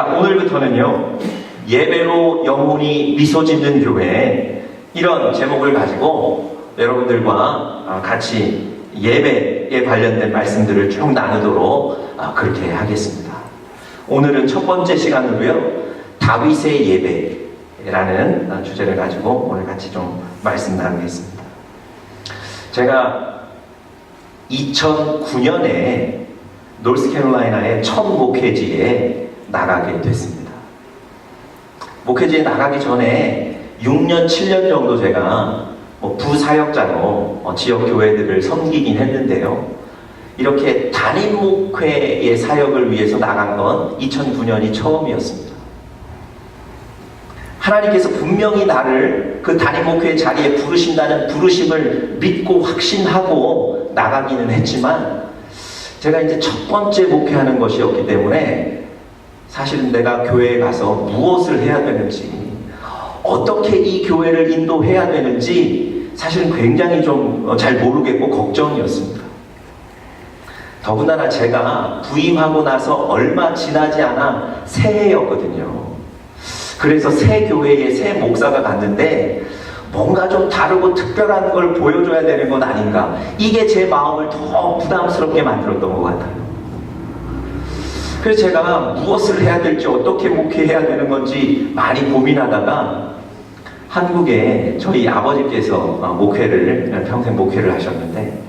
오늘부터는요, 예배로 영혼이 미소 짓는 교회, 이런 제목을 가지고 여러분들과 같이 예배에 관련된 말씀들을 쭉 나누도록 그렇게 하겠습니다. 오늘은 첫 번째 시간으로요, 다윗의 예배라는 주제를 가지고 오늘 같이 좀 말씀 나누겠습니다. 제가 2009년에 노스캐롤라이나의 첫 목회지에 나가게 됐습니다. 목회지에 나가기 전에 6년, 7년 정도 제가 부사역자로 지역 교회들을 섬기긴 했는데요. 이렇게 단임 목회의 사역을 위해서 나간 건 2009년이 처음이었습니다. 하나님께서 분명히 나를 그 단임 목회의 자리에 부르신다는 부르심을 믿고 확신하고 나가기는 했지만, 제가 이제 첫 번째 목회하는 것이었기 때문에 사실은 내가 교회에 가서 무엇을 해야 되는지, 어떻게 이 교회를 인도해야 되는지 사실은 굉장히 좀 잘 모르겠고 걱정이었습니다. 더군다나 제가 부임하고 나서 얼마 지나지 않아 새해였거든요. 그래서 새 교회에 새 목사가 갔는데 뭔가 좀 다르고 특별한 걸 보여줘야 되는 건 아닌가, 이게 제 마음을 더 부담스럽게 만들었던 것 같아요. 그래서 제가 무엇을 해야 될지, 어떻게 목회해야 되는 건지 많이 고민하다가 한국에 저희 아버지께서 목회를, 평생 목회를 하셨는데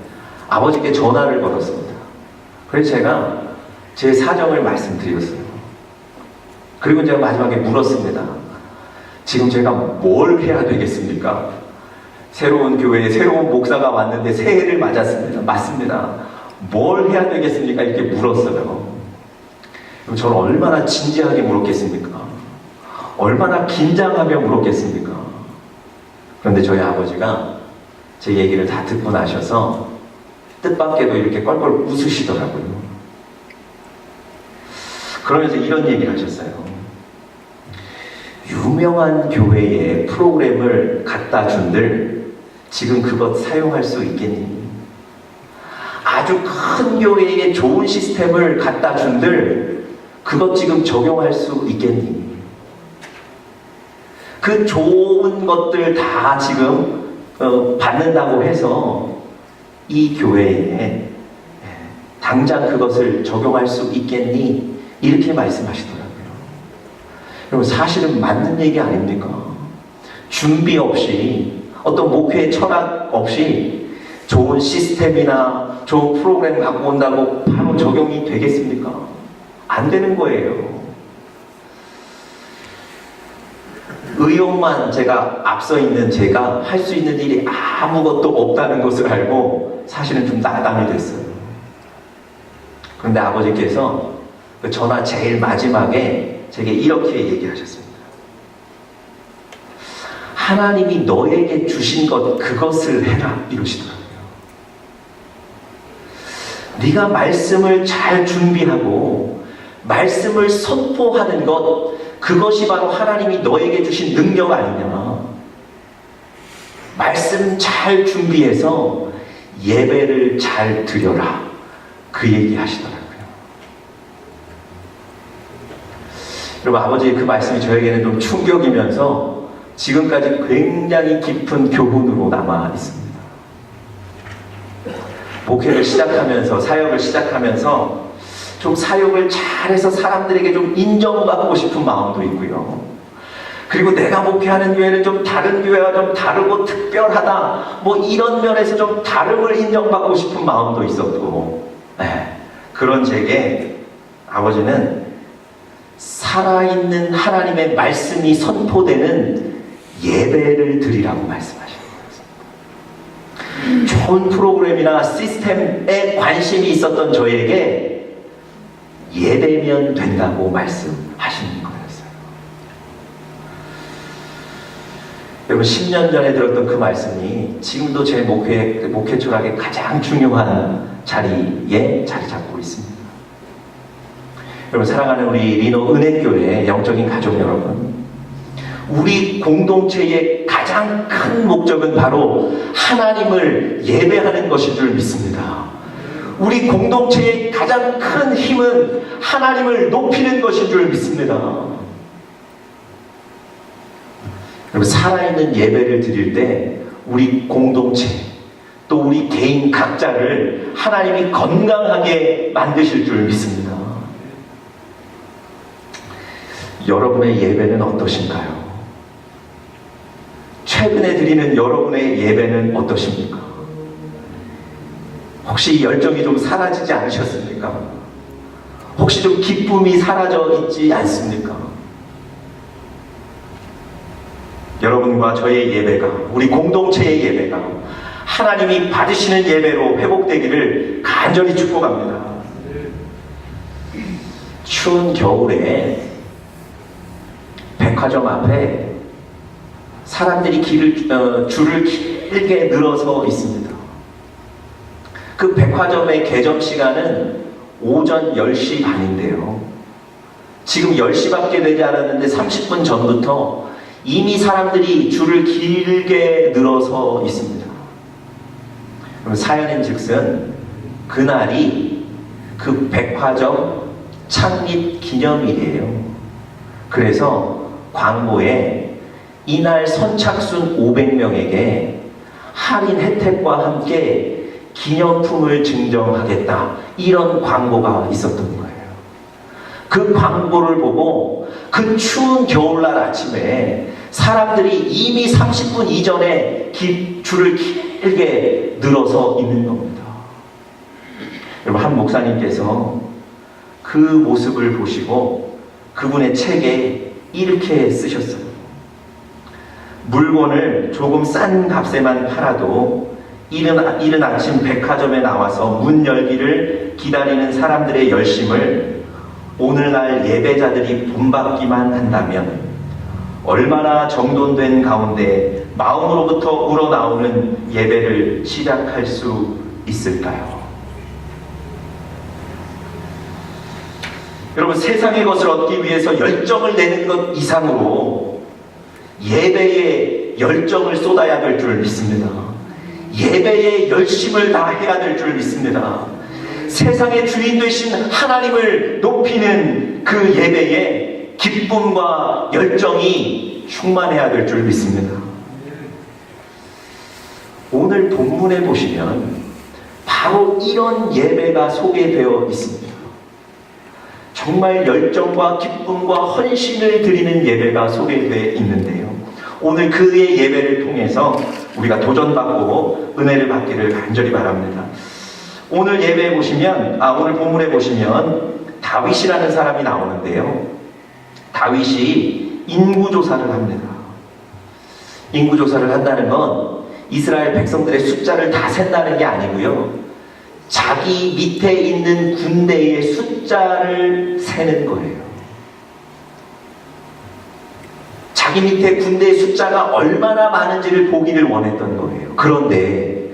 아버지께 전화를 걸었습니다. 그래서 제가 제 사정을 말씀드렸어요. 그리고 제가 마지막에 물었습니다. 지금 제가 뭘 해야 되겠습니까? 새로운 교회에 새로운 목사가 왔는데 새해를 맞았습니다. 맞습니다. 뭘 해야 되겠습니까? 이렇게 물었어요. 그럼 저는 얼마나 진지하게 물었겠습니까? 얼마나 긴장하며 물었겠습니까? 그런데 저희 아버지가 제 얘기를 다 듣고 나셔서 뜻밖에도 이렇게 껄껄 웃으시더라고요. 그러면서 이런 얘기를 하셨어요. 유명한 교회에 프로그램을 갖다 준들 지금 그것 사용할 수 있겠니? 아주 큰 교회에 좋은 시스템을 갖다 준들 그것 지금 적용할 수 있겠니? 그 좋은 것들 다 지금 받는다고 해서 이 교회에 당장 그것을 적용할 수 있겠니? 이렇게 말씀하시더라고요. 여러분, 사실은 맞는 얘기 아닙니까? 준비 없이, 어떤 목회 철학 없이 좋은 시스템이나 좋은 프로그램 갖고 온다고 바로 적용이 되겠습니까? 안 되는 거예요. 의욕만 제가 앞서 있는 제가 할 수 있는 일이 아무것도 없다는 것을 알고 사실은 좀 낙담이 됐어요. 그런데 아버지께서 그 전화 제일 마지막에 제게 이렇게 얘기하셨습니다. 하나님이 너에게 주신 것 그것을 해라, 이러시더라고요. 네가 말씀을 잘 준비하고 말씀을 선포하는 것, 그것이 바로 하나님이 너에게 주신 능력 아니냐. 말씀 잘 준비해서 예배를 잘 드려라, 그 얘기 하시더라고요. 여러분, 아버지의 그 말씀이 저에게는 좀 충격이면서 지금까지 굉장히 깊은 교훈으로 남아 있습니다. 목회를 시작하면서, 사역을 시작하면서 좀 사역을 잘해서 사람들에게 좀 인정받고 싶은 마음도 있고요. 그리고 내가 목회하는 교회는 좀 다른 교회와 좀 다르고 특별하다, 이런 면에서 좀 다름을 인정받고 싶은 마음도 있었고, 그런 제게 아버지는 살아있는 하나님의 말씀이 선포되는 예배를 드리라고 말씀하시는 거였습니다. 좋은 프로그램이나 시스템에 관심이 있었던 저에게 예배면 된다고 말씀하시는 거였어요. 여러분, 10년 전에 들었던 그 말씀이 지금도 제 목회 철학의 가장 중요한 자리에 자리 잡고 있습니다. 여러분, 사랑하는 우리 리노 은혜교회 영적인 가족 여러분, 우리 공동체의 가장 큰 목적은 바로 하나님을 예배하는 것인 줄 믿습니다. 우리 공동체의 가장 큰 힘은 하나님을 높이는 것인 줄 믿습니다. 여러분, 살아있는 예배를 드릴 때 우리 공동체 또 우리 개인 각자를 하나님이 건강하게 만드실 줄 믿습니다. 여러분의 예배는 어떠신가요? 최근에 드리는 여러분의 예배는 어떠십니까? 혹시 열정이 좀 사라지지 않으셨습니까? 혹시 좀 기쁨이 사라져 있지 않습니까? 여러분과 저의 예배가, 우리 공동체의 예배가 하나님이 받으시는 예배로 회복되기를 간절히 축복합니다. 추운 겨울에 백화점 앞에 사람들이 줄을 길게 늘어서 있습니다. 그 백화점의 개점 시간은 오전 10시 반인데요. 지금 10시밖에 되지 않았는데 30분 전부터 이미 사람들이 줄을 길게 늘어서 있습니다. 그럼 사연인즉슨 그날이 그 백화점 창립 기념일이에요. 그래서 광고에 이날 선착순 500명에게 할인 혜택과 함께 기념품을 증정하겠다, 이런 광고가 있었던 거예요. 그 광고를 보고 그 추운 겨울날 아침에 사람들이 이미 30분 이전에 줄을 길게 늘어서 있는 겁니다. 여러분, 한 목사님께서 그 모습을 보시고 그분의 책에 이렇게 쓰셨어요. 물건을 조금 싼 값에만 팔아도 이른 아침 백화점에 나와서 문 열기를 기다리는 사람들의 열심을 오늘날 예배자들이 본받기만 한다면 얼마나 정돈된 가운데 마음으로부터 우러나오는 예배를 시작할 수 있을까요? 여러분, 세상의 것을 얻기 위해서 열정을 내는 것 이상으로 예배에 열정을 쏟아야 될 줄 믿습니다. 예배에 열심을 다해야 될 줄 믿습니다. 세상의 주인 되신 하나님을 높이는 그 예배에 기쁨과 열정이 충만해야 될 줄 믿습니다. 오늘 본문에 보시면 바로 이런 예배가 소개되어 있습니다. 정말 열정과 기쁨과 헌신을 드리는 예배가 소개되어 있는데요. 오늘 그의 예배를 통해서 우리가 도전받고 은혜를 받기를 간절히 바랍니다. 오늘 예배에 보시면, 오늘 본문에 보시면 다윗이라는 사람이 나오는데요. 다윗이 인구조사를 합니다. 인구조사를 한다는 건 이스라엘 백성들의 숫자를 다 센다는 게 아니고요. 자기 밑에 있는 군대의 숫자를 세는 거예요. 자기 밑에 군대의 숫자가 얼마나 많은지를 보기를 원했던 거예요. 그런데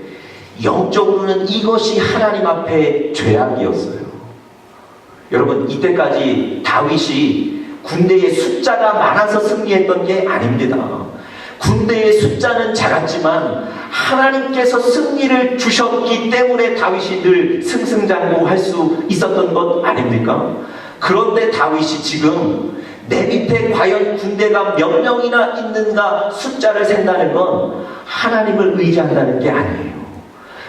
영적으로는 이것이 하나님 앞에 죄악이었어요. 여러분, 이때까지 다윗이 군대의 숫자가 많아서 승리했던 게 아닙니다. 군대의 숫자는 작았지만 하나님께서 승리를 주셨기 때문에 다윗이 늘 승승장구할 수 있었던 것 아닙니까? 그런데 다윗이 지금 내 밑에 과연 군대가 몇 명이나 있는가 숫자를 센다는 건 하나님을 의지한다는 게 아니에요.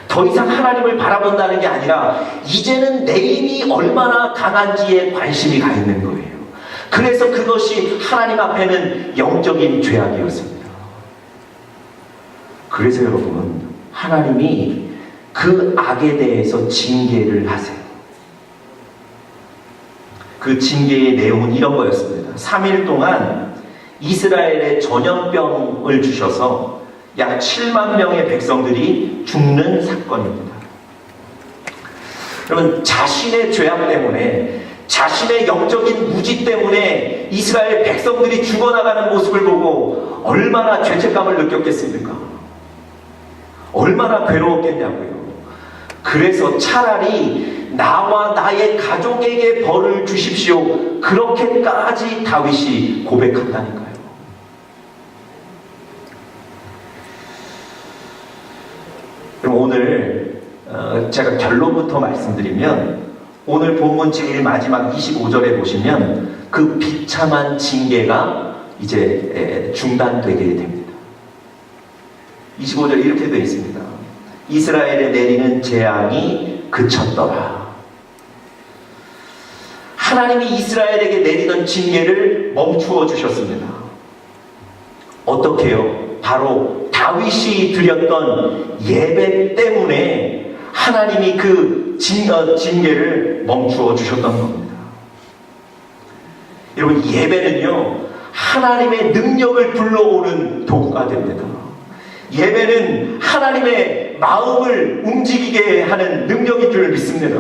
더 이상 하나님을 바라본다는 게 아니라 이제는 내 힘이 얼마나 강한지에 관심이 가 있는 거예요. 그래서 그것이 하나님 앞에는 영적인 죄악이었습니다. 그래서 여러분, 하나님이 그 악에 대해서 징계를 하세요. 그 징계의 내용은 이런 거였습니다. 3일 동안 이스라엘에 전염병을 주셔서 약 7만 명의 백성들이 죽는 사건입니다. 여러분, 자신의 죄악 때문에, 자신의 영적인 무지 때문에 이스라엘 백성들이 죽어나가는 모습을 보고 얼마나 죄책감을 느꼈겠습니까? 얼마나 괴로웠겠냐고요. 그래서 차라리 나와 나의 가족에게 벌을 주십시오, 그렇게까지 다윗이 고백한다니까요. 그럼 오늘 제가 결론부터 말씀드리면 오늘 본문 제일 마지막 25절에 보시면 그 비참한 징계가 이제 중단되게 됩니다. 25절 이렇게 되어 있습니다. 이스라엘에 내리는 재앙이 그쳤더라. 하나님이 이스라엘에게 내리던 징계를 멈추어 주셨습니다. 어떻게요? 바로 다윗이 드렸던 예배 때문에 하나님이 그 징계를 멈추어 주셨던 겁니다. 여러분, 예배는요 하나님의 능력을 불러오는 도구가 됩니다. 예배는 하나님의 마음을 움직이게 하는 능력인 줄 믿습니다.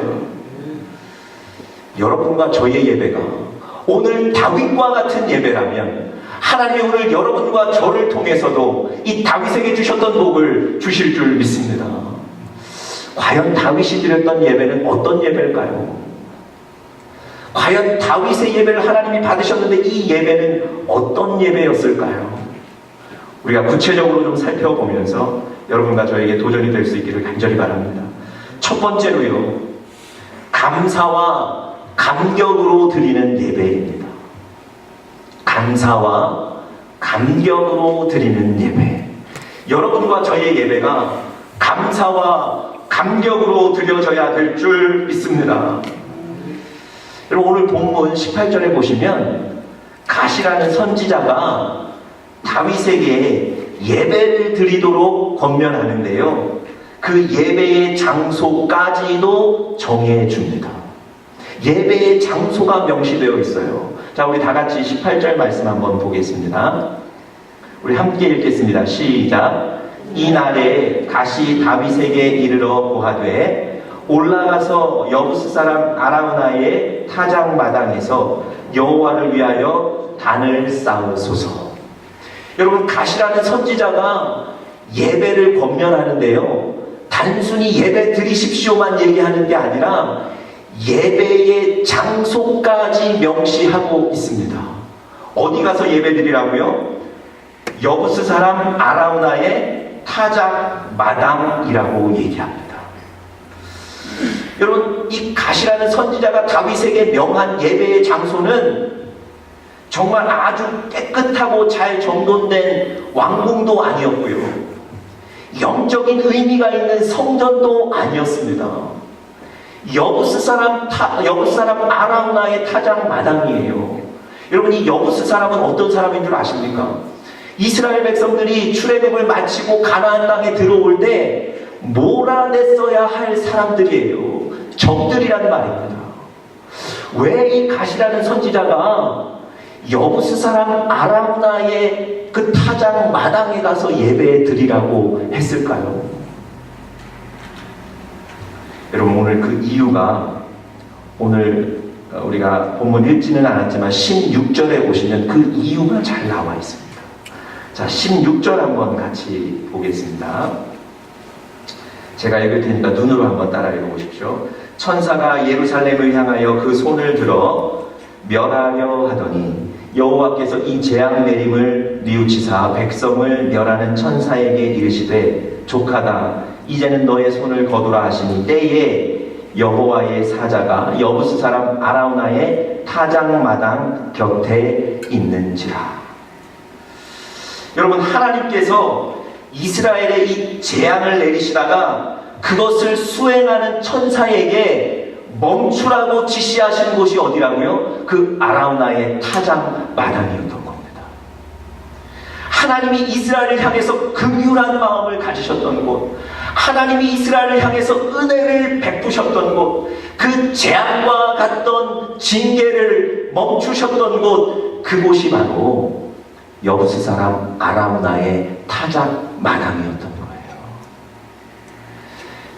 여러분과 저의 예배가 오늘 다윗과 같은 예배라면 하나님이 오늘 여러분과 저를 통해서도 이 다윗에게 주셨던 복을 주실 줄 믿습니다. 과연 다윗이 드렸던 예배는 어떤 예배일까요? 과연 다윗의 예배를 하나님이 받으셨는데 이 예배는 어떤 예배였을까요? 우리가 구체적으로 좀 살펴보면서 여러분과 저에게 도전이 될 수 있기를 간절히 바랍니다. 첫 번째로요, 감사와 감격으로 드리는 예배입니다. 감사와 감격으로 드리는 예배. 여러분과 저의 예배가 감사와 감격으로 드려져야 될 줄 믿습니다. 여러분, 오늘 본문 18절에 보시면 가시라는 선지자가 다윗에게 예배를 드리도록 권면하는데요, 그 예배의 장소까지도 정해줍니다. 예배의 장소가 명시되어 있어요. 자, 우리 다 같이 18절 말씀 한번 보겠습니다. 우리 함께 읽겠습니다. 시작. 이날에 가시 다윗에게 이르러 고하되 올라가서 여부스 사람 아라우나의 타작 마당에서 여호와를 위하여 단을 쌓으소서. 여러분, 가시라는 선지자가 예배를 권면하는데요, 단순히 예배 드리십시오만 얘기하는 게 아니라 예배의 장소까지 명시하고 있습니다. 어디 가서 예배 드리라고요? 여부스 사람 아라우나의 타작 마당이라고 얘기합니다. 여러분, 이 가시라는 선지자가 다윗에게 명한 예배의 장소는 정말 아주 깨끗하고 잘 정돈된 왕궁도 아니었고요, 영적인 의미가 있는 성전도 아니었습니다. 여부스 사람 아라우나의 타작 마당이에요. 여러분, 이 여부스 사람은 어떤 사람인 줄 아십니까? 이스라엘 백성들이 출애굽을 마치고 가나안 땅에 들어올 때 몰아냈어야 할 사람들이에요. 적들이란 말입니다. 왜 이 가시라는 선지자가 여부스 사람 아라우나의 그 타작 마당에 가서 예배 드리라고 했을까요? 여러분, 오늘 그 이유가 오늘 우리가 본문 읽지는 않았지만 16절에 보시면 그 이유가 잘 나와 있습니다. 자, 16절 한번 같이 보겠습니다. 제가 읽을 테니까 눈으로 한번 따라 읽어보십시오. 천사가 예루살렘을 향하여 그 손을 들어 멸하려 하더니 여호와께서 이 재앙 내림을 뉘우치사 백성을 멸하는 천사에게 이르시되 족하다, 이제는 너의 손을 거두라 하시니 때에 여호와의 사자가 여부스 사람 아라우나의 타작 마당 곁에 있는지라. 여러분, 하나님께서 이스라엘에 이 재앙을 내리시다가 그것을 수행하는 천사에게 멈추라고 지시하신 곳이 어디라고요? 그 아라우나의 타작 마당이었던 겁니다. 하나님이 이스라엘을 향해서 긍휼한 마음을 가지셨던 곳, 하나님이 이스라엘을 향해서 은혜를 베푸셨던 곳, 그 재앙과 같던 징계를 멈추셨던 곳, 그곳이 바로 여부스 사람 아라우나의 타작 마당이었던 거예요.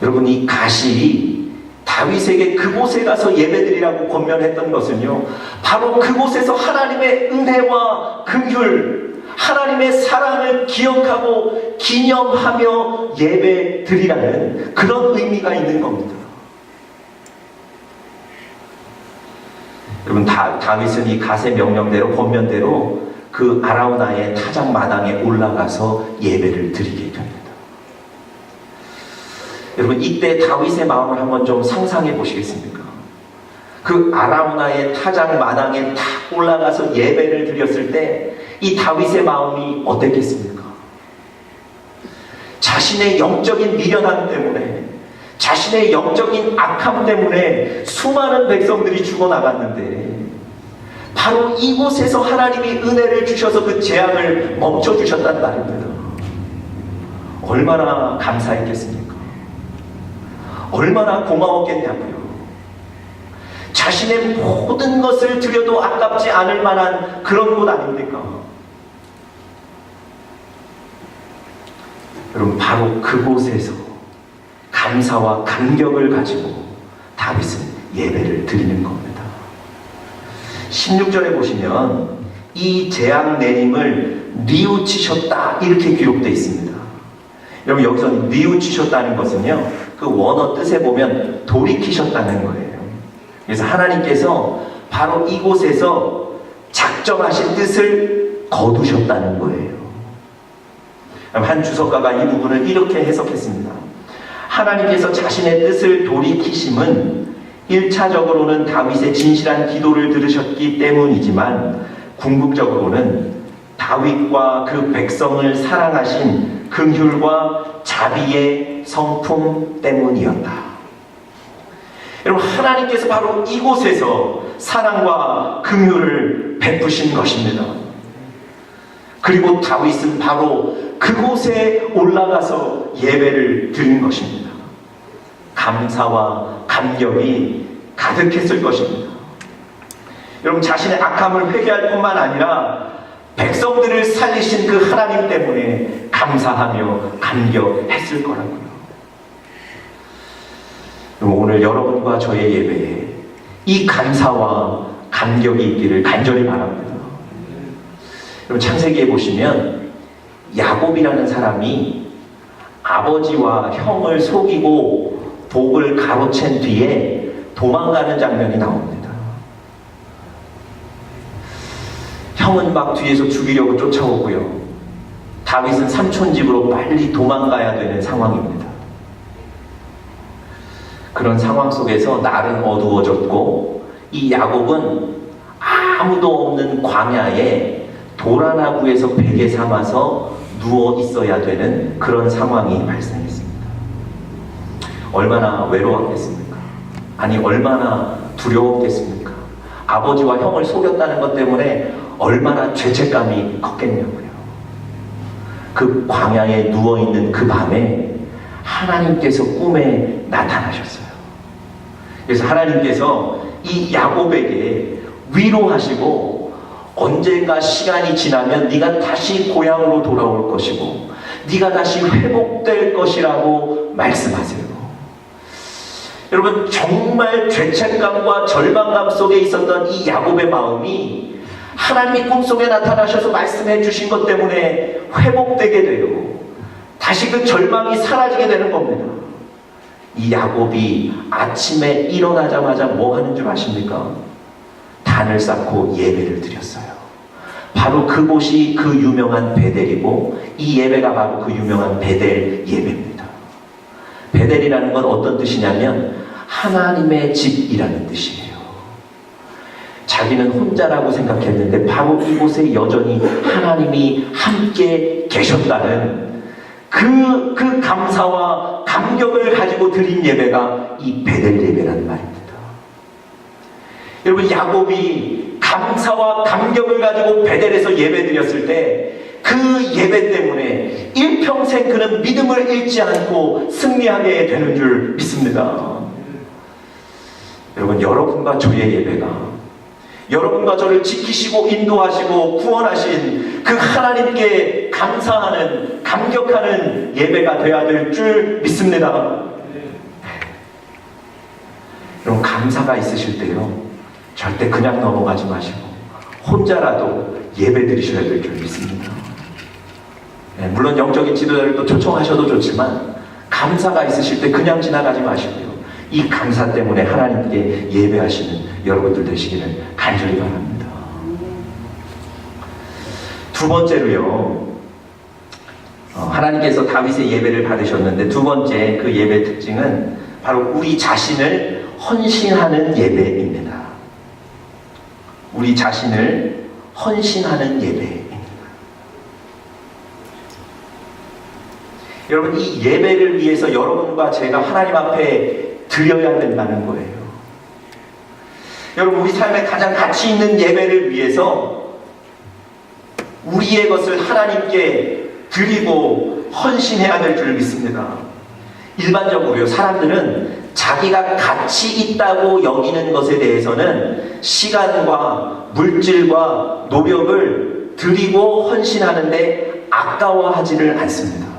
여러분, 이 가시 다윗에게 그곳에 가서 예배드리라고 권면했던 것은요, 바로 그곳에서 하나님의 은혜와 긍휼, 하나님의 사랑을 기억하고 기념하며 예배드리라는 그런 의미가 있는 겁니다. 여러분, 다윗은 이 갓의 명령대로, 권면대로 그 아라우나의 타작 마당에 올라가서 예배를 드리게 됩니다. 여러분, 이때 다윗의 마음을 한번 좀 상상해 보시겠습니까? 그 아라우나의 타작 마당에 탁 올라가서 예배를 드렸을 때 이 다윗의 마음이 어땠겠습니까? 자신의 영적인 미련함 때문에, 자신의 영적인 악함 때문에 수많은 백성들이 죽어나갔는데 바로 이곳에서 하나님이 은혜를 주셔서 그 재앙을 멈춰주셨단 말입니다. 얼마나 감사했겠습니까? 얼마나 고마웠겠냐고요. 자신의 모든 것을 드려도 아깝지 않을 만한 그런 곳 아닙니까? 여러분, 바로 그곳에서 감사와 감격을 가지고 다윗은 예배를 드리는 겁니다. 16절에 보시면 이 재앙 내림을 뉘우치셨다 이렇게 기록되어 있습니다. 여러분, 여기서 뉘우치셨다는 것은요, 그 원어 뜻에 보면 돌이키셨다는 거예요. 그래서 하나님께서 바로 이곳에서 작정하신 뜻을 거두셨다는 거예요. 한 주석가가 이 부분을 이렇게 해석했습니다. 하나님께서 자신의 뜻을 돌이키심은 1차적으로는 다윗의 진실한 기도를 들으셨기 때문이지만 궁극적으로는 다윗과 그 백성을 사랑하신 긍휼과 자비의 성품 때문이었다. 여러분, 하나님께서 바로 이곳에서 사랑과 긍휼을 베푸신 것입니다. 그리고 다윗은 바로 그곳에 올라가서 예배를 드린 것입니다. 감사와 감격이 가득했을 것입니다. 여러분, 자신의 악함을 회개할 뿐만 아니라 백성들을 살리신 그 하나님 때문에 감사하며 감격했을 거라고요. 오늘 여러분과 저의 예배에 이 감사와 감격이 있기를 간절히 바랍니다. 여러분, 창세기에 보시면 야곱이라는 사람이 아버지와 형을 속이고 복을 가로챈 뒤에 도망가는 장면이 나옵니다. 형은 막 뒤에서 죽이려고 쫓아오고요. 다윗은 삼촌 집으로 빨리 도망가야 되는 상황입니다. 그런 상황 속에서 날은 어두워졌고 이 야곱은 아무도 없는 광야에 돌 하나 구해서 베개 삼아서 누워 있어야 되는 그런 상황이 발생했습니다. 얼마나 외로웠겠습니까? 아니, 얼마나 두려웠겠습니까? 아버지와 형을 속였다는 것 때문에 얼마나 죄책감이 컸겠냐고요. 그 광야에 누워있는 그 밤에 하나님께서 꿈에 나타나셨어요. 그래서 하나님께서 이 야곱에게 위로하시고 언젠가 시간이 지나면 네가 다시 고향으로 돌아올 것이고 네가 다시 회복될 것이라고 말씀하세요. 여러분, 정말 죄책감과 절망감 속에 있었던 이 야곱의 마음이 하나님이 꿈속에 나타나셔서 말씀해 주신 것 때문에 회복되게 돼요. 다시 그 절망이 사라지게 되는 겁니다. 이 야곱이 아침에 일어나자마자 뭐 하는 줄 아십니까? 단을 쌓고 예배를 드렸어요. 바로 그곳이 그 유명한 베델이고 이 예배가 바로 그 유명한 베델 예배입니다. 베델이라는 건 어떤 뜻이냐면 하나님의 집이라는 뜻이에요. 자기는 혼자라고 생각했는데 바로 이곳에 여전히 하나님이 함께 계셨다는 그 감사와 감격을 가지고 드린 예배가 이 베델 예배라는 말입니다. 여러분, 야곱이 감사와 감격을 가지고 베델에서 예배 드렸을 때 그 예배 때문에 일평생 그는 믿음을 잃지 않고 승리하게 되는 줄 믿습니다. 여러분, 여러분과 저의 예배가 여러분과 저를 지키시고 인도하시고 구원하신 그 하나님께 감사하는 감격하는 예배가 되어야 될 줄 믿습니다. 여러분, 감사가 있으실 때요, 절대 그냥 넘어가지 마시고 혼자라도 예배 드리셔야 될 줄 믿습니다. 물론 영적인 지도자를 또 초청하셔도 좋지만 감사가 있으실 때 그냥 지나가지 마시고요, 이 감사 때문에 하나님께 예배하시는 여러분들 되시기를 간절히 바랍니다. 두 번째로요, 하나님께서 다윗의 예배를 받으셨는데 두 번째 그 예배 특징은 바로 우리 자신을 헌신하는 예배입니다. 우리 자신을 헌신하는 예배입니다. 여러분, 이 예배를 위해서 여러분과 제가 하나님 앞에 드려야 된다는 거예요. 여러분, 우리 삶에 가장 가치 있는 예배를 위해서 우리의 것을 하나님께 드리고 헌신해야 될 줄 믿습니다. 일반적으로요, 사람들은 자기가 가치 있다고 여기는 것에 대해서는 시간과 물질과 노력을 드리고 헌신하는데 아까워하지를 않습니다.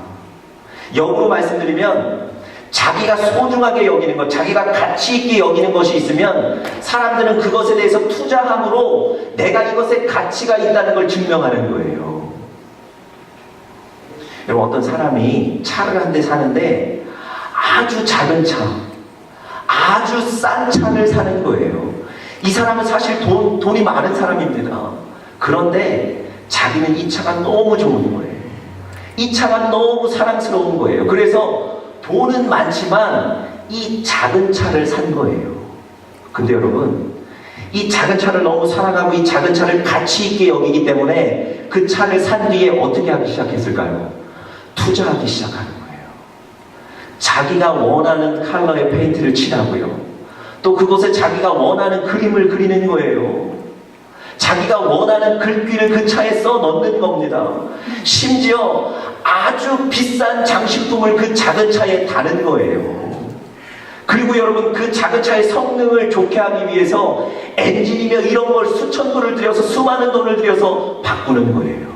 역으로 말씀드리면 자기가 소중하게 여기는 것, 자기가 가치 있게 여기는 것이 있으면 사람들은 그것에 대해서 투자함으로 내가 이것에 가치가 있다는 걸 증명하는 거예요. 여러분, 어떤 사람이 차를 한 대 사는데 아주 작은 차, 아주 싼 차를 사는 거예요. 이 사람은 사실 돈이 많은 사람입니다. 그런데 자기는 이 차가 너무 좋은 거예요. 이 차가 너무 사랑스러운 거예요. 그래서 돈은 많지만 이 작은 차를 산 거예요. 근데 여러분, 이 작은 차를 너무 사랑하고 이 작은 차를 가치 있게 여기기 때문에 그 차를 산 뒤에 어떻게 하기 시작했을까요? 투자하기 시작하는 거예요. 자기가 원하는 컬러의 페인트를 칠하고요. 또 그곳에 자기가 원하는 그림을 그리는 거예요. 자기가 원하는 글귀를 그 차에 써 넣는 겁니다. 심지어 아주 비싼 장식품을 그 작은 차에 다는 거예요. 그리고 여러분, 그 작은 차의 성능을 좋게 하기 위해서 엔진이며 이런 걸 수천 불을 들여서 수많은 돈을 들여서 바꾸는 거예요.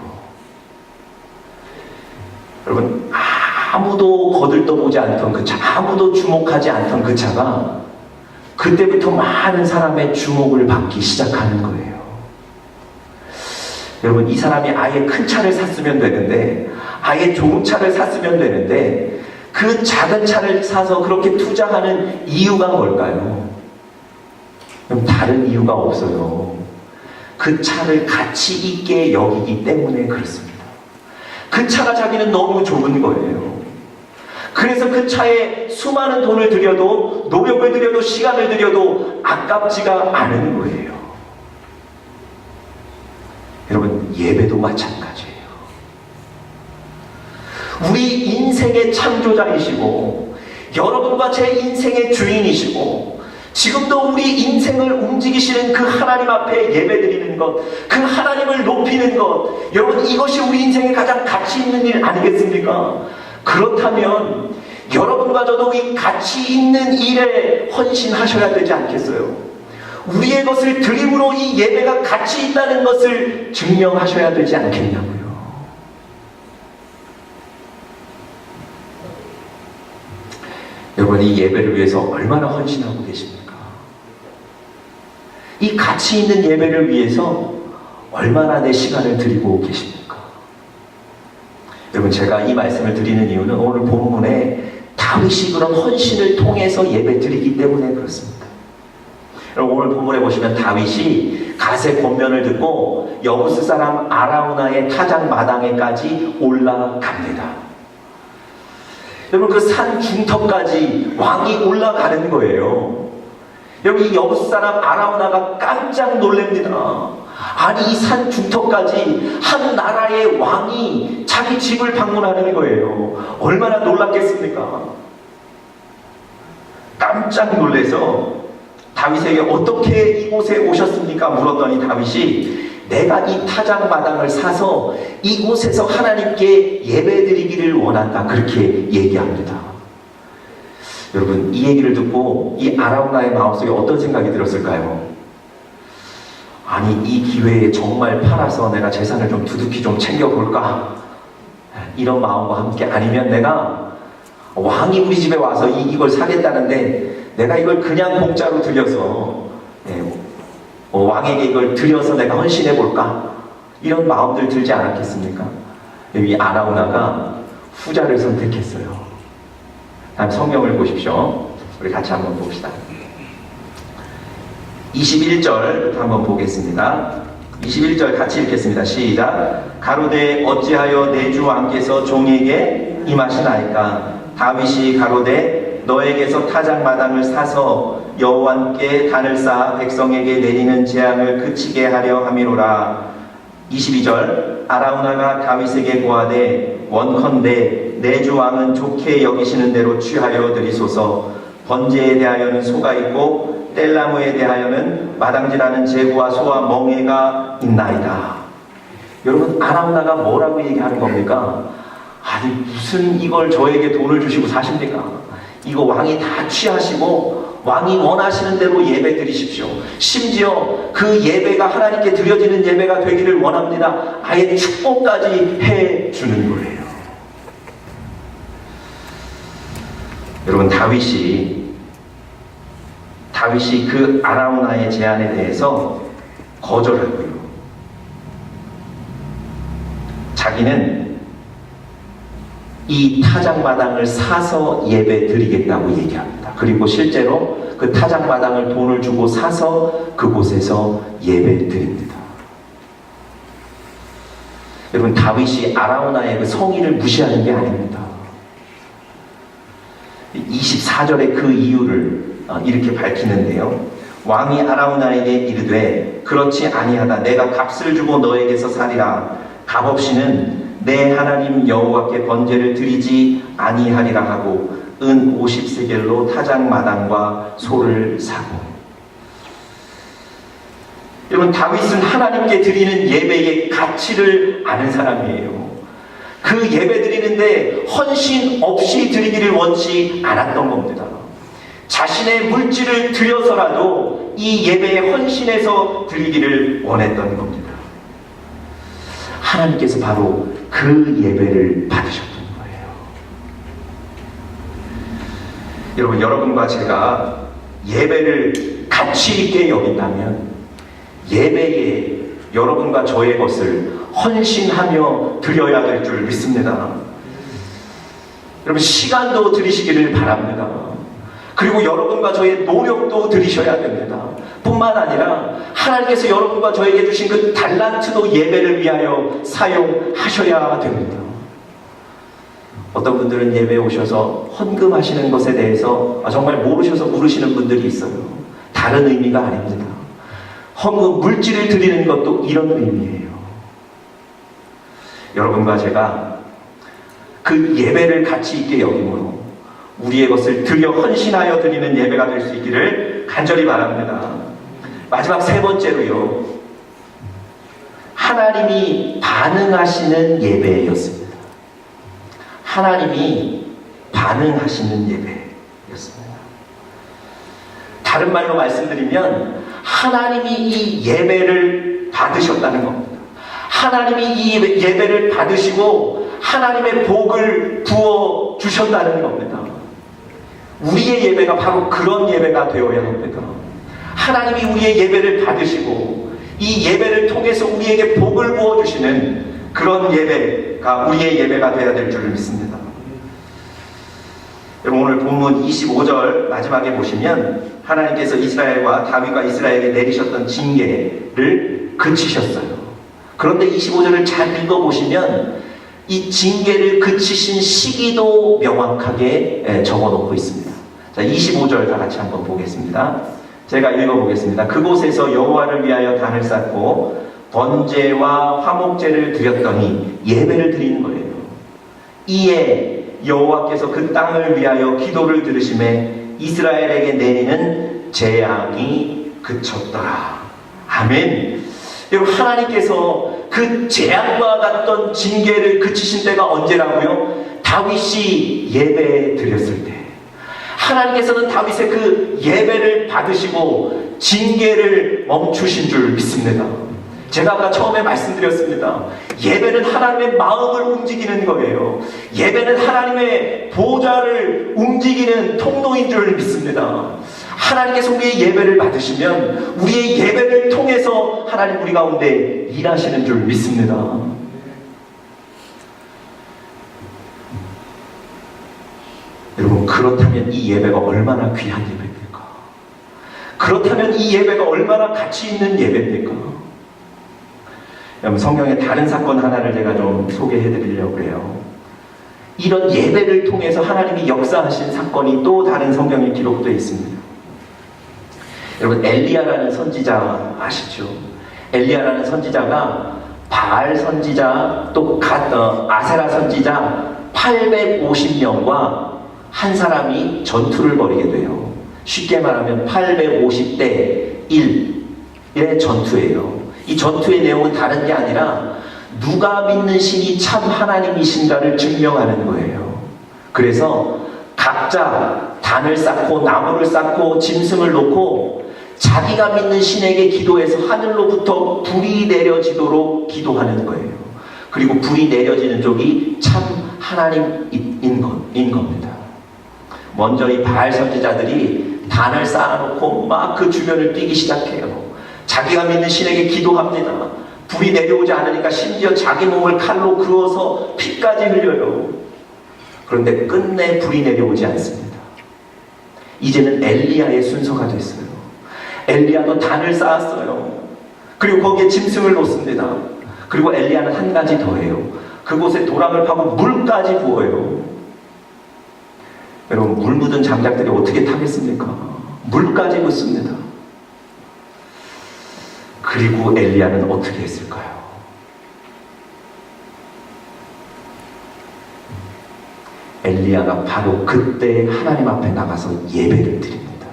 여러분, 아무도 거들떠보지 않던 그 차, 아무도 주목하지 않던 그 차가 그때부터 많은 사람의 주목을 받기 시작하는 거예요. 여러분, 이 사람이 아예 큰 차를 샀으면 되는데, 아예 좋은 차를 샀으면 되는데, 그 작은 차를 사서 그렇게 투자하는 이유가 뭘까요? 그럼 다른 이유가 없어요. 그 차를 가치 있게 여기기 때문에 그렇습니다. 그 차가 자기는 너무 좋은 거예요. 그래서 그 차에 수많은 돈을 들여도, 노력을 들여도, 시간을 들여도 아깝지가 않은 거예요. 여러분, 예배도 마찬가지예요. 우리 인생의 창조자이시고 여러분과 제 인생의 주인이시고 지금도 우리 인생을 움직이시는 그 하나님 앞에 예배드리는 것, 그 하나님을 높이는 것, 여러분, 이것이 우리 인생의 가장 가치 있는 일 아니겠습니까? 그렇다면 여러분과 저도 이 가치 있는 일에 헌신하셔야 되지 않겠어요? 우리의 것을 드림으로 이 예배가 가치 있다는 것을 증명하셔야 되지 않겠냐고요. 여러분, 이 예배를 위해서 얼마나 헌신하고 계십니까? 이 가치 있는 예배를 위해서 얼마나 내 시간을 드리고 계십니까? 여러분, 제가 이 말씀을 드리는 이유는 오늘 본문에 다윗이 그런 헌신을 통해서 예배 드리기 때문에 그렇습니다. 여러분, 오늘 본문에 보시면 다윗이 갓의 권면을 듣고 여부스 사람 아라우나의 타작 마당에까지 올라갑니다. 여러분, 그 산 중턱까지 왕이 올라가는 거예요. 여기 여부스 사람 아라우나가 깜짝 놀랍니다. 아니, 이 산 중턱까지 한 나라의 왕이 자기 집을 방문하는 거예요. 얼마나 놀랐겠습니까? 깜짝 놀라서 다윗에게 어떻게 이곳에 오셨습니까? 물었더니 다윗이 내가 이 타작마당을 사서 이곳에서 하나님께 예배드리기를 원한다, 그렇게 얘기합니다. 여러분, 이 얘기를 듣고 이 아라우나의 마음속에 어떤 생각이 들었을까요? 아니, 이 기회에 정말 팔아서 내가 재산을 좀 두둑히 좀 챙겨볼까? 이런 마음과 함께, 아니면 내가 왕이 우리 집에 와서 이걸 사겠다는데 내가 이걸 그냥 공짜로 들여서 왕에게 이걸 들여서 내가 헌신해볼까? 이런 마음들 들지 않았겠습니까? 여기 아라우나가 후자를 선택했어요. 다음 성경을 보십시오. 우리 같이 한번 봅시다. 21절부터 한번 보겠습니다. 21절 같이 읽겠습니다. 시작. 가로되 어찌하여 내 주 왕께서 종에게 임하시나이까? 다윗이 가로되 너에게서 타작마당을 사서 여호와께 단을 쌓아 백성에게 내리는 재앙을 그치게 하려 함이로라. 22절. 아라우나가 다윗에게 고하되 원컨대 내 주 왕은 좋게 여기시는 대로 취하여 드리소서. 번제에 대하여는 소가 있고 뗄나무에 대하여는 마당질하는 제구와 소와 멍에가 있나이다. 여러분, 아라우나가 뭐라고 얘기하는 겁니까? 아니 무슨 이걸 저에게 돈을 주시고 사십니까? 이거 왕이 다 취하시고 왕이 원하시는 대로 예배 드리십시오. 심지어 그 예배가 하나님께 드려지는 예배가 되기를 원합니다. 아예 축복까지 해주는 거예요. 여러분, 다윗이 그 아라우나의 제안에 대해서 거절하고요. 자기는 이 타작마당을 사서 예배 드리겠다고 얘기합니다. 그리고 실제로 그 타작마당을 돈을 주고 사서 그곳에서 예배 드립니다. 여러분, 다윗이 아라우나의 그 성의를 무시하는 게 아닙니다. 24절에 그 이유를 이렇게 밝히는데요. 왕이 아라우나에게 이르되 그렇지 아니하다. 내가 값을 주고 너에게서 사리라. 값 없이는 내 하나님 여호와께 번제를 드리지 아니하리라 하고 은 50세겔로 타작마당과 소를 사고. 여러분, 다윗은 하나님께 드리는 예배의 가치를 아는 사람이에요. 그 예배 드리는데 헌신 없이 드리기를 원치 않았던 겁니다. 자신의 물질을 들여서라도 이 예배에 헌신해서 드리기를 원했던 겁니다. 하나님께서 바로 그 예배를 받으셨던 거예요. 여러분, 여러분과 제가 예배를 가치 있게 여긴다면 예배에 여러분과 저의 것을 헌신하며 드려야 될 줄 믿습니다. 여러분, 시간도 드리시기를 바랍니다. 그리고 여러분과 저의 노력도 드리셔야 됩니다. 뿐만 아니라 하나님께서 여러분과 저에게 주신 그 달란트도 예배를 위하여 사용하셔야 됩니다. 어떤 분들은 예배에 오셔서 헌금하시는 것에 대해서 정말 모르셔서 물으시는 분들이 있어요. 다른 의미가 아닙니다. 헌금, 물질을 드리는 것도 이런 의미예요. 여러분과 제가 그 예배를 가치 있게 여김으로 우리의 것을 드려 헌신하여 드리는 예배가 될 수 있기를 간절히 바랍니다. 마지막 세 번째로요. 하나님이 반응하시는 예배였습니다. 하나님이 반응하시는 예배였습니다. 다른 말로 말씀드리면 하나님이 이 예배를 받으셨다는 겁니다. 하나님이 이 예배를 받으시고 하나님의 복을 부어 주셨다는 겁니다. 우리의 예배가 바로 그런 예배가 되어야 합니다. 하나님이 우리의 예배를 받으시고 이 예배를 통해서 우리에게 복을 부어 주시는 그런 예배가 우리의 예배가 되어야 될 줄 믿습니다. 여러분, 오늘 본문 25절 마지막에 보시면 하나님께서 이스라엘과 다윗과 이스라엘에 내리셨던 징계를 그치셨어요. 그런데 25절을 잘 읽어보시면 이 징계를 그치신 시기도 명확하게 적어놓고 있습니다. 자, 25절 다 같이 한번 보겠습니다. 제가 읽어보겠습니다. 그곳에서 여호와를 위하여 단을 쌓고 번제와 화목제를 드렸더니 예배를 드리는 거예요. 이에 여호와께서 그 땅을 위하여 기도를 들으심에 이스라엘에게 내리는 재앙이 그쳤더라. 아멘. 여러분, 하나님께서 그 재앙과 같던 징계를 그치신 때가 언제라고요? 다윗이 예배 드렸을 때. 하나님께서는 다윗의 그 예배를 받으시고 징계를 멈추신 줄 믿습니다. 제가 아까 처음에 말씀드렸습니다. 예배는 하나님의 마음을 움직이는 거예요. 예배는 하나님의 보좌를 움직이는 통로인 줄 믿습니다. 하나님께서 우리의 예배를 받으시면 우리의 예배를 통해서 하나님 우리 가운데 일하시는 줄 믿습니다. 여러분, 그렇다면 이 예배가 얼마나 귀한 예배입니까? 그렇다면 이 예배가 얼마나 가치 있는 예배입니까? 여러분, 성경의 다른 사건 하나를 제가 좀 소개해 드리려고 해요. 이런 예배를 통해서 하나님이 역사하신 사건이 또 다른 성경에 기록되어 있습니다. 여러분, 엘리야라는 선지자 아시죠? 엘리야라는 선지자가 바알 선지자 또 아세라 선지자 850명과 한 사람이 전투를 벌이게 돼요. 쉽게 말하면 850대 1의 전투예요. 이 전투의 내용은 다른 게 아니라 누가 믿는 신이 참 하나님이신가를 증명하는 거예요. 그래서 각자 단을 쌓고 나무를 쌓고 짐승을 놓고 자기가 믿는 신에게 기도해서 하늘로부터 불이 내려지도록 기도하는 거예요. 그리고 불이 내려지는 쪽이 참 하나님인 겁니다. 먼저 이 바알 선지자들이 단을 쌓아놓고 막 그 주변을 뛰기 시작해요. 자기가 믿는 신에게 기도합니다. 불이 내려오지 않으니까 심지어 자기 몸을 칼로 그어서 피까지 흘려요. 그런데 끝내 불이 내려오지 않습니다. 이제는 엘리야의 순서가 됐어요. 엘리야도 단을 쌓았어요. 그리고 거기에 짐승을 놓습니다. 그리고 엘리야는 한 가지 더 해요. 그곳에 도랑을 파고 물까지 부어요. 여러분, 물 묻은 장작들이 어떻게 타겠습니까? 물까지 붓습니다. 그리고 엘리야는 어떻게 했을까요? 엘리야가 바로 그때 하나님 앞에 나가서 예배를 드립니다.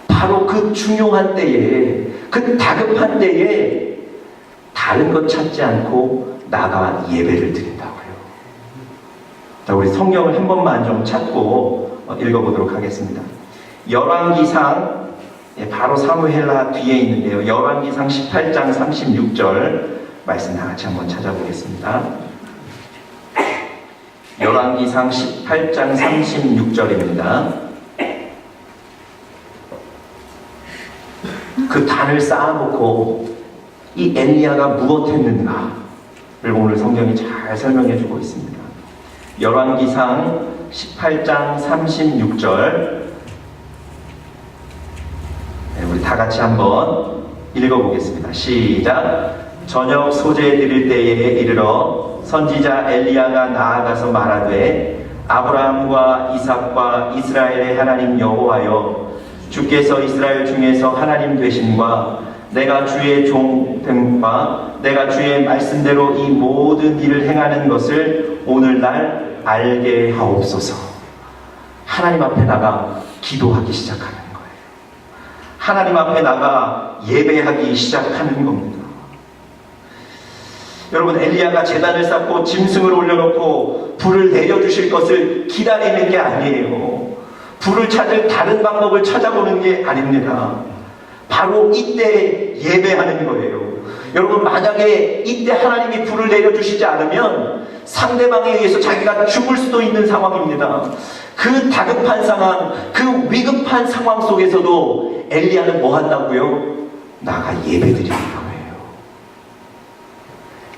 바로 그 중요한 때에, 그 다급한 때에 다른 것 찾지 않고 나가 예배를 드린다고요. 자, 우리 성경을 한 번만 좀 찾고 읽어보도록 하겠습니다. 열왕기상, 바로 사무엘하 뒤에 있는데요. 열왕기상 18장 36절 말씀 다 같이 한번 찾아보겠습니다. 열왕기상 18장 36절입니다. 그 단을 쌓아놓고 이 엘리야가 무엇했는가를 오늘 성경이 잘 설명해주고 있습니다. 열왕기상 18장 36절, 우리 다 같이 한번 읽어보겠습니다. 시작. 저녁 소재 드릴 때에 이르러 선지자 엘리야가 나아가서 말하되 아브라함과 이삭과 이스라엘의 하나님 여호와여, 주께서 이스라엘 중에서 하나님 되심과 내가 주의 종됨과 내가 주의 말씀대로 이 모든 일을 행하는 것을 오늘날 알게 하옵소서. 하나님 앞에 나가 기도하기 시작하는 거예요. 하나님 앞에 나가 예배하기 시작하는 겁니다. 여러분, 엘리야가 제단을 쌓고 짐승을 올려놓고 불을 내려주실 것을 기다리는 게 아니에요. 불을 찾을 다른 방법을 찾아보는 게 아닙니다. 바로 이때 예배하는 거예요. 여러분, 만약에 이때 하나님이 불을 내려주시지 않으면 상대방에 의해서 자기가 죽을 수도 있는 상황입니다. 그 다급한 상황, 그 위급한 상황 속에서도 엘리야는 뭐 한다고요? 나가 예배드리는 거예요.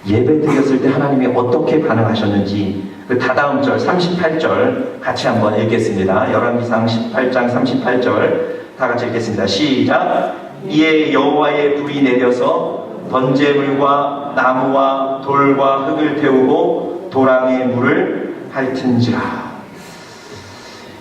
예배드렸을 때 하나님이 어떻게 반응하셨는지 그 다다음 절 38절 같이 한번 읽겠습니다. 열왕기상 18장 38절 다 같이 읽겠습니다. 시작. 이에 여호와의 불이 내려서 번제물과 나무와 돌과 흙을 태우고 도랑의 물을 핥은지라.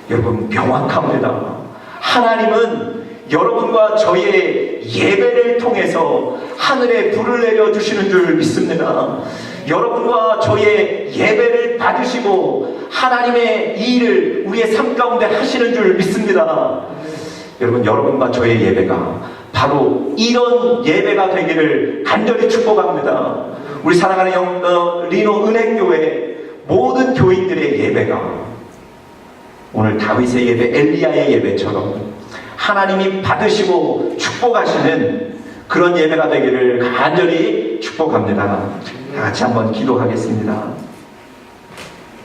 여러분, 명확합니다. 하나님은 여러분과 저의 예배를 통해서 하늘에 불을 내려주시는 줄 믿습니다. 여러분과 저의 예배를 받으시고 하나님의 이 일을 우리의 삶 가운데 하시는 줄 믿습니다. 여러분, 여러분과 저의 예배가 바로 이런 예배가 되기를 간절히 축복합니다. 우리 사랑하는 리노 은행교회 모든 교인들의 예배가 오늘 다윗의 예배, 엘리야의 예배처럼 하나님이 받으시고 축복하시는 그런 예배가 되기를 간절히 축복합니다. 다 같이 한번 기도하겠습니다.